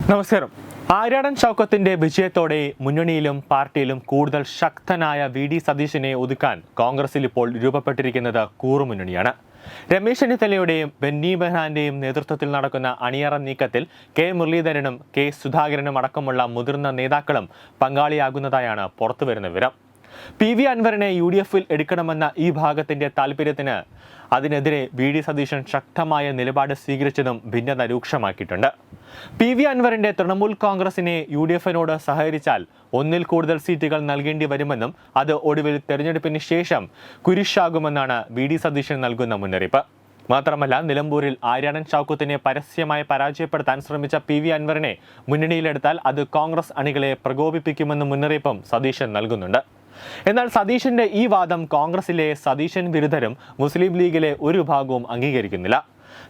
നമസ്കാരം. ആര്യാടൻ ഷൗക്കത്തിന്റെ വിജയത്തോടെ മുന്നണിയിലും പാർട്ടിയിലും കൂടുതൽ ശക്തനായ വി.ഡി. സതീശനെ ഒതുക്കാൻ കോൺഗ്രസിൽ ഇപ്പോൾ രൂപപ്പെട്ടിരിക്കുന്നത് കൂറുമുന്നണിയാണ്. രമേശ് ചെന്നിത്തലയുടെയും ബെന്നി ബെഹനാന്റെയും നേതൃത്വത്തിൽ നടക്കുന്ന അണിയറ നീക്കത്തിൽ കെ മുരളീധരനും കെ സുധാകരനും അടക്കമുള്ള മുതിർന്ന നേതാക്കളും പങ്കാളിയാകുന്നതായാണ് പുറത്തുവരുന്ന വിവരം. പി.വി. അൻവറിനെ യു.ഡി.എഫിൽ എടുക്കണമെന്ന ഈ ഭാഗത്തിന്റെ താൽപര്യത്തിന് അതിനെതിരെ വി.ഡി. സതീശൻ ശക്തമായ നിലപാട് സ്വീകരിച്ചതും ഭിന്നത രൂക്ഷമാക്കിയിട്ടുണ്ട്. പി.വി. അൻവറിന്റെ തൃണമൂൽ കോൺഗ്രസിനെ യു.ഡി.എഫിനോട് സഹകരിച്ചാൽ ഒന്നിൽ കൂടുതൽ സീറ്റുകൾ നൽകേണ്ടി വരുമെന്നും അത് ഒടുവിൽ തെരഞ്ഞെടുപ്പിന് ശേഷം കുരിശാകുമെന്നാണ് വി.ഡി. സതീശൻ നൽകുന്ന മുന്നറിയിപ്പ്. മാത്രമല്ല, നിലമ്പൂരിൽ ആര്യാടൻ ഷൗക്കത്തിനെ പരസ്യമായി പരാജയപ്പെടുത്താൻ ശ്രമിച്ച പി.വി. അൻവറിനെ മുന്നണിയിലെടുത്താൽ അത് കോൺഗ്രസ് അണികളെ പ്രകോപിപ്പിക്കുമെന്ന മുന്നറിയിപ്പും സതീശൻ നൽകുന്നുണ്ട്. എന്നാൽ സതീശന്റെ ഈ വാദം കോൺഗ്രസിലെ സതീശൻ വിരുദ്ധരും മുസ്ലിം ലീഗിലെ ഒരു വിഭാഗവും അംഗീകരിക്കുന്നില്ല.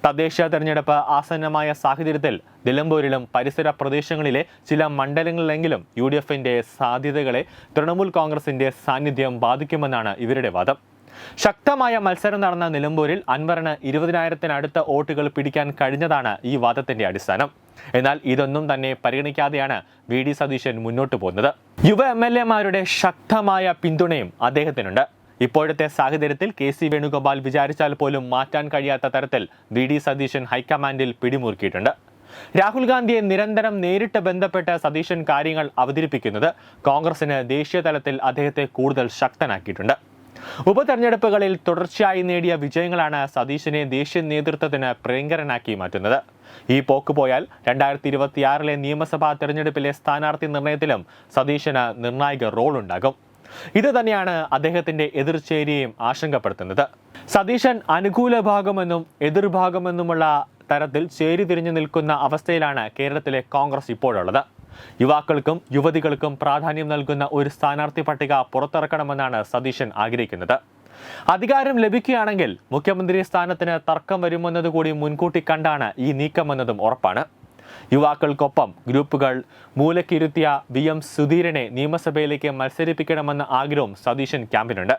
തദ്ദേശ തെരഞ്ഞെടുപ്പ് ആസന്നമായ സാഹചര്യത്തിൽ നിലമ്പൂരിലും പരിസര പ്രദേശങ്ങളിലെ ചില മണ്ഡലങ്ങളിലെങ്കിലും യു.ഡി.എഫിന്റെ സാധ്യതകളെ തൃണമൂൽ കോൺഗ്രസിന്റെ സാന്നിധ്യം ബാധിക്കുമെന്നാണ് ഇവരുടെ വാദം. ശക്തമായ മത്സരം നടന്ന നിലമ്പൂരിൽ അൻവറിന് 20,000-അടുത്ത വോട്ടുകൾ പിടിക്കാൻ കഴിഞ്ഞതാണ് ഈ വാദത്തിന്റെ അടിസ്ഥാനം. എന്നാൽ ഇതൊന്നും തന്നെ പരിഗണിക്കാതെയാണ് വി.ഡി. സതീശൻ മുന്നോട്ട് പോകുന്നത്. യുവ MLA-മാരുടെ ശക്തമായ പിന്തുണയും അദ്ദേഹത്തിനുണ്ട്. ഇപ്പോഴത്തെ സാഹചര്യത്തിൽ കെ.സി. വേണുഗോപാൽ വിചാരിച്ചാൽ പോലും മാറ്റാൻ കഴിയാത്ത തരത്തിൽ വി.ഡി. സതീശൻ ഹൈക്കമാൻഡിൽ പിടിമുറുക്കിയിട്ടുണ്ട്. രാഹുൽ ഗാന്ധിയെ നിരന്തരം നേരിട്ട് ബന്ധപ്പെട്ട് സതീശൻ കാര്യങ്ങൾ അവതരിപ്പിക്കുന്നത് കോൺഗ്രസിന് ദേശീയ തലത്തിൽ അദ്ദേഹത്തെ കൂടുതൽ ശക്തനാക്കിയിട്ടുണ്ട്. ഉപതെരഞ്ഞെടുപ്പുകളിൽ തുടർച്ചയായി നേടിയ വിജയങ്ങളാണ് സതീശനെ ദേശീയ നേതൃത്വത്തിന് പ്രിയങ്കരനാക്കി മാറ്റുന്നത്. ഈ പോക്ക് പോയാൽ 2026 നിയമസഭാ തെരഞ്ഞെടുപ്പിലെ സ്ഥാനാർത്ഥി നിർണയത്തിലും സതീശന് നിർണായക റോൾ ഉണ്ടാകും. ഇത് തന്നെയാണ് അദ്ദേഹത്തിന്റെ എതിർചേരിയെയും ആശങ്കപ്പെടുത്തുന്നത്. സതീശൻ അനുകൂല ഭാഗമെന്നും എതിർഭാഗമെന്നുമുള്ള തരത്തിൽ ചേരിതിരിഞ്ഞു നിൽക്കുന്ന അവസ്ഥയിലാണ് കേരളത്തിലെ കോൺഗ്രസ് ഇപ്പോഴുള്ളത്. യുവാക്കൾക്കും യുവതികൾക്കും പ്രാധാന്യം നൽകുന്ന ഒരു സ്ഥാനാർത്ഥി പട്ടിക പുറത്തിറക്കണമെന്നാണ് സതീശൻ ആഗ്രഹിക്കുന്നത്. അധികാരം ലഭിക്കുകയാണെങ്കിൽ മുഖ്യമന്ത്രി സ്ഥാനത്തിന് തർക്കം വരുമെന്നതുകൂടി മുൻകൂട്ടി കണ്ടാണ് ഈ നീക്കമെന്നതും ഉറപ്പാണ്. യുവാക്കൾക്കൊപ്പം ഗ്രൂപ്പുകൾ മൂലക്കിരുത്തിയ VM സുധീരനെ നിയമസഭയിലേക്ക് മത്സരിപ്പിക്കണമെന്ന ആഗ്രഹവും സതീശൻ ക്യാമ്പിനുണ്ട്.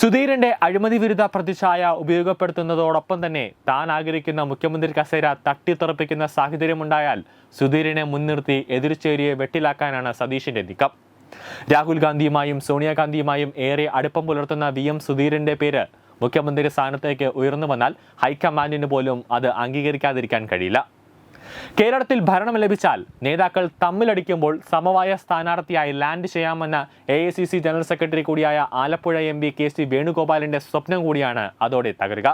സുധീരന്റെ അഴിമതി വിരുദ്ധ പ്രതിച്ഛായ ഉപയോഗപ്പെടുത്തുന്നതോടൊപ്പം തന്നെ താൻ ആഗ്രഹിക്കുന്ന മുഖ്യമന്ത്രി കസേര തട്ടിത്തെറിപ്പിക്കുന്ന സാഹചര്യമുണ്ടായാൽ സുധീരനെ മുൻനിർത്തി എതിർചേരിയെ വെട്ടിലാക്കാനാണ് സതീശന്റെ നീക്കം. രാഹുൽ ഗാന്ധിയുമായും സോണിയാഗാന്ധിയുമായും ഏറെ അടുപ്പം പുലർത്തുന്ന VM സുധീരന്റെ പേര് മുഖ്യമന്ത്രി സ്ഥാനത്തേക്ക് ഉയർന്നു വന്നാൽ ഹൈക്കമാൻഡിന് പോലും അത് അംഗീകരിക്കാതിരിക്കാൻ കഴിയില്ല. കേരളത്തിൽ ഭരണം ലഭിച്ചാൽ നേതാക്കൾ തമ്മിലടിക്കുമ്പോൾ സമവായ സ്ഥാനാർത്ഥിയായി ലാൻഡ് ചെയ്യാമെന്ന AICC ജനറൽ സെക്രട്ടറി കൂടിയായ ആലപ്പുഴ MP കെ.സി. വേണുഗോപാലിന്റെ സ്വപ്നം കൂടിയാണ് അതോടെ തകരുക.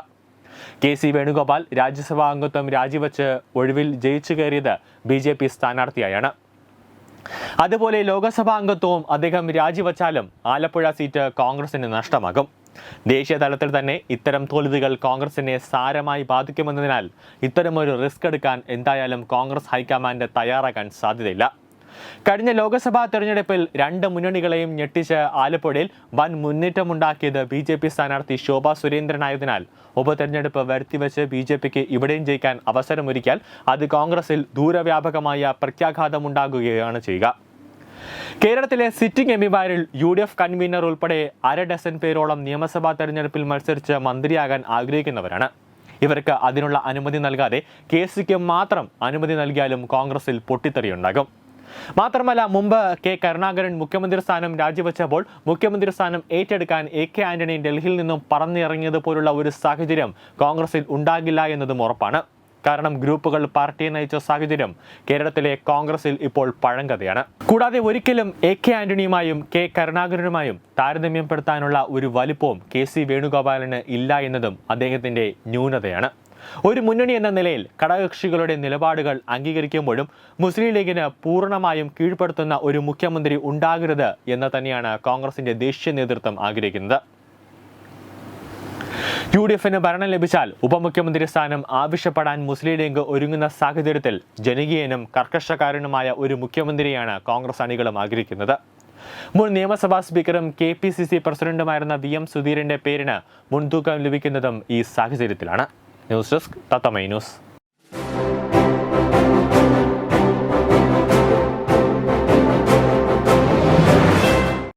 കെ.സി. വേണുഗോപാൽ രാജ്യസഭാ അംഗത്വം രാജിവെച്ച് ഒഴിവിൽ ജയിച്ചു കയറിയത് BJP സ്ഥാനാർത്ഥിയായാണ്. അതുപോലെ ലോക്സഭാ അംഗത്വവും അദ്ദേഹം രാജിവെച്ചാലും ആലപ്പുഴ സീറ്റ് കോൺഗ്രസിന് നഷ്ടമാകും. ദേശീയ തലത്തിൽ തന്നെ ഇത്തരം തോൽവികൾ കോൺഗ്രസിനെ സാരമായി ബാധിക്കുമെന്നതിനാൽ ഇത്തരമൊരു റിസ്ക് എടുക്കാൻ എന്തായാലും കോൺഗ്രസ് ഹൈക്കമാൻഡ് തയ്യാറാകാൻ സാധ്യതയില്ല. കഴിഞ്ഞ ലോക്സഭാ തെരഞ്ഞെടുപ്പിൽ 2 മുന്നണികളെയും ഞെട്ടിച്ച് ആലപ്പുഴയിൽ വൻ മുന്നേറ്റമുണ്ടാക്കിയത് BJP സ്ഥാനാർത്ഥി ശോഭാ സുരേന്ദ്രനായതിനാൽ ഉപതെരഞ്ഞെടുപ്പ് വരുത്തിവെച്ച് BJPക്ക് ഇവിടെയും ജയിക്കാൻ അവസരമൊരുക്കിയാൽ അത് കോൺഗ്രസിൽ ദൂരവ്യാപകമായ പ്രത്യാഘാതമുണ്ടാകുകയാണ് ചെയ്യുക. കേരളത്തിലെ സിറ്റിംഗ് എംപിമാരിൽ UDF കൺവീനർ ഉൾപ്പെടെ 1/2 ഡസൻ പേരോളം നിയമസഭാ തെരഞ്ഞെടുപ്പിൽ മത്സരിച്ച് മന്ത്രിയാകാൻ ആഗ്രഹിക്കുന്നവരാണ്. ഇവർക്ക് അതിനുള്ള അനുമതി നൽകാതെ കെ.സിക്ക് മാത്രം അനുമതി നൽകിയാലും കോൺഗ്രസിൽ പൊട്ടിത്തെറിയുണ്ടാകും. മാത്രമല്ല, മുമ്പ് കെ. കരുണാകരൻ മുഖ്യമന്ത്രി സ്ഥാനം രാജിവെച്ചപ്പോൾ മുഖ്യമന്ത്രി സ്ഥാനം ഏറ്റെടുക്കാൻ AK ആന്റണി ഡൽഹിയിൽ നിന്നും പറന്നിറങ്ങിയതുപോലുള്ള ഒരു സാഹചര്യം കോൺഗ്രസിൽ ഉണ്ടാകില്ല എന്നതും ഉറപ്പാണ്. കാരണം ഗ്രൂപ്പുകൾ പാർട്ടിയെ നയിച്ച സാഹചര്യം കേരളത്തിലെ കോൺഗ്രസിൽ ഇപ്പോൾ പഴങ്കഥയാണ്. കൂടാതെ ഒരിക്കലും AK ആന്റണിയുമായും കെ. കരുണാകരനുമായും താരതമ്യപ്പെടുത്താനുള്ള ഒരു വലിപ്പവും കെ.സി. വേണുഗോപാലിന് ഇല്ല എന്നതും അദ്ദേഹത്തിന്റെ ന്യൂനതയാണ്. ഒരു മുന്നണി എന്ന നിലയിൽ ഘടകകക്ഷികളുടെ നിലപാടുകൾ അംഗീകരിക്കുമ്പോഴും മുസ്ലിം ലീഗിന് പൂർണ്ണമായും കീഴ്പ്പെടുത്തുന്ന ഒരു മുഖ്യമന്ത്രി ഉണ്ടാകരുത് എന്ന് തന്നെയാണ് കോൺഗ്രസിന്റെ ദേശീയ നേതൃത്വം ആഗ്രഹിക്കുന്നത്. UDFന് ഭരണം ലഭിച്ചാൽ ഉപമുഖ്യമന്ത്രി സ്ഥാനം ആവശ്യപ്പെടാൻ മുസ്ലിം ലീഗ് ഒരുങ്ങുന്ന സാഹചര്യത്തിൽ ജനകീയനും കർക്കശക്കാരനുമായ ഒരു മുഖ്യമന്ത്രിയാണ് കോൺഗ്രസ് അണികളും ആഗ്രഹിക്കുന്നത്. മുൻ നിയമസഭാ സ്പീക്കറും KPCC പ്രസിഡന്റുമായിരുന്ന VM സുധീരന്റെ പേരിന് മുൻതൂക്കം ലഭിക്കുന്നതും ഈ സാഹചര്യത്തിലാണ്. ന്യൂസ് ഡെസ്ക് തത്തമൈ ന്യൂസ്.